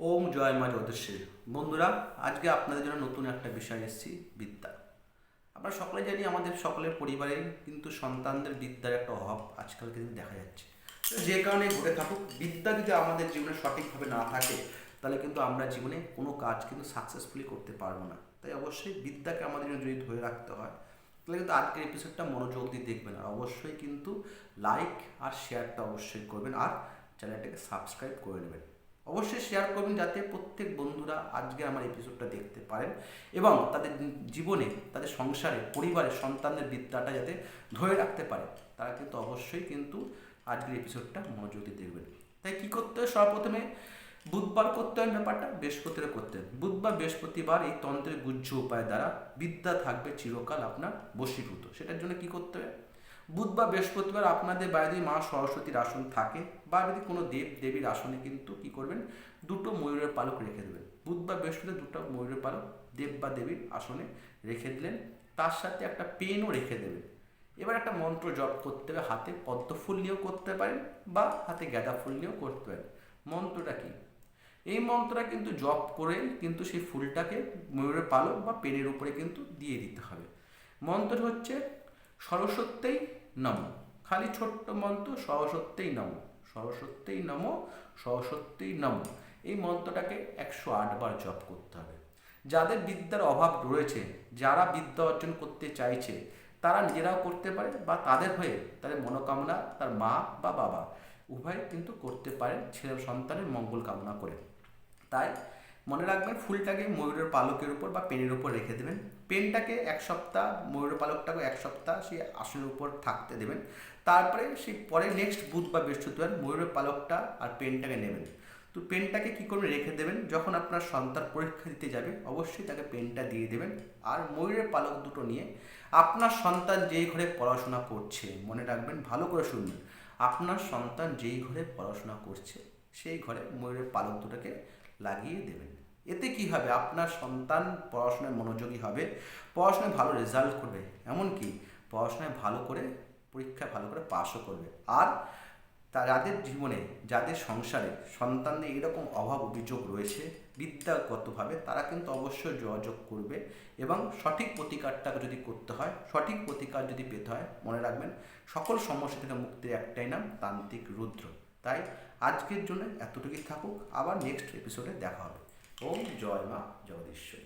ওম জয় মা জগদীশ্বরী। বন্ধুরা, আজকে আপনাদের জন্য নতুন একটা বিষয় এসেছি, বিদ্যা। আমরা সকলে জানি আমাদের সকলের পরিবারে কিন্তু সন্তানদের বিদ্যার একটা অভাব আজকাল কিন্তু দেখা যাচ্ছে। যে কারণে ঘটে থাকুক, বিদ্যা যদি আমাদের জীবনে সঠিকভাবে না থাকে তাহলে কিন্তু আমরা জীবনে কোনো কাজ কিন্তু সাকসেসফুলি করতে পারবো না। তাই অবশ্যই বিদ্যাকে আমাদের জন্য যদি ধরে রাখতে হয় তাহলে কিন্তু আজকের এপিসোডটা মনোযোগ দিয়ে দেখবেন, আর অবশ্যই কিন্তু লাইক আর শেয়ারটা অবশ্যই করবেন, আর চ্যানেলটাকে সাবস্ক্রাইব করে নেবেন। অবশ্যই শেয়ার করবেন যাতে প্রত্যেক বন্ধুরা আজকে আমার এপিসোডটা দেখতে পারেন এবং তাদের জীবনে, তাদের সংসারে, পরিবারে সন্তানদের বিদ্যাটা যাতে ধরে রাখতে পারে। তারা কিন্তু অবশ্যই কিন্তু আজকের এপিসোডটা মনোযোগ দিয়ে দেখবেন। তাই কী করতে হয়? সর্বপ্রথমে বুধবার করতে হয় ব্যাপারটা, বৃহস্পতিরে করতে হয়। বুধবার বৃহস্পতিবার এই তন্ত্রের গুহ্য উপায় দ্বারা বিদ্যা থাকবে চিরকাল আপনার বশীভূত। সেটার জন্য কী করতে হবে? বুধবার বৃহস্পতিবার আপনাদের বাড়িতে মা সরস্বতীর আসন থাকে বা যদি কোনো দেব দেবীর আসনে কিন্তু কী করবেন, দুটো ময়ূরের পালক রেখে দেবেন। বুধবার বৃহস্পতিবার দুটো ময়ূরের পালক দেব বা দেবীর আসনে রেখে দিলেন, তার সাথে একটা পেনও রেখে দেবেন। এবার একটা মন্ত্র জপ করতে হবে, হাতে পদ্ম ফুল নিয়েও করতে পারেন বা হাতে গাঁদা ফুল নিয়েও করতে পারেন। মন্ত্রটা কি? এই মন্ত্রটা কিন্তু জপ করেই কিন্তু সেই ফুলটাকে ময়ূরের পালক বা পেনের উপরে কিন্তু দিয়ে দিতে হবে। মন্ত্র হচ্ছে সরস্বত্যই নম। খালি ছোট্ট মন্ত্র, সরস্বত্যই নম, সরস্বত্যই নম, সরস্বত্যই নম। এই মন্ত্রটাকে 108 বার জপ করতে হবে। যাদের বিদ্যার অভাব রয়েছে, যারা বিদ্যা অর্জন করতে চাইছে, তারা নিজেরাও করতে পারে বা তাদের হয়ে তাদের মনোকামনা তার মা বা বাবা উভয় কিন্তু করতে পারে, ছেলে সন্তানের মঙ্গল কামনা করে। তাই মনে রাখবেন, ফুলটাকে ময়ূরের পালকের উপর বা পেনের উপর রেখে দেবেন। পেনটাকে 1 সপ্তাহ, ময়ূরের পালকটাকে 1 সপ্তাহ সেই আসনের উপর থাকতে দেবেন। তারপরে সেই পরে নেক্সট বুধ বা বৃহস্পতিবার ময়ূরের পালকটা আর পেনটাকে নেবেন। তো পেনটাকে কী করবেন, রেখে দেবেন। যখন আপনার সন্তান পরীক্ষা দিতে যাবে অবশ্যই তাকে পেনটা দিয়ে দেবেন। আর ময়ূরের পালক দুটো নিয়ে আপনার সন্তান যেই ঘরে পড়াশোনা করছে, মনে রাখবেন, ভালো করে শুনবেন, আপনার সন্তান যেই ঘরে পড়াশোনা করছে সেই ঘরে ময়ূরের পালক দুটোকে লাগিয়ে দেবেন। এতে কি হবে? আপনার সন্তান পড়াশোনায় মনোযোগী হবে, পড়াশোনায় ভালো রেজাল্ট করবে, এমনকি পড়াশোনায় ভালো করে পরীক্ষায় ভালো করে পাসও করবে। আর যাদের জীবনে, যাদের সংসারে সন্তানদের এরকম অভাব অভিযোগ রয়েছে বিদ্যাগতভাবে, তারা কিন্তু অবশ্যই যোগাযোগ করবে এবং সঠিক প্রতিকারটা যদি করতে হয়, সঠিক প্রতিকার যদি পেতে হয়, মনে রাখবেন সকল সমস্যা থেকে মুক্তির একটাই নাম, তান্ত্রিক রুদ্র। তাই আজকের জন্য এতটুকুই থাকুক, আবার নেক্সট এপিসোডে দেখা হবে। ওম জয় মা জগদীশ্বরী।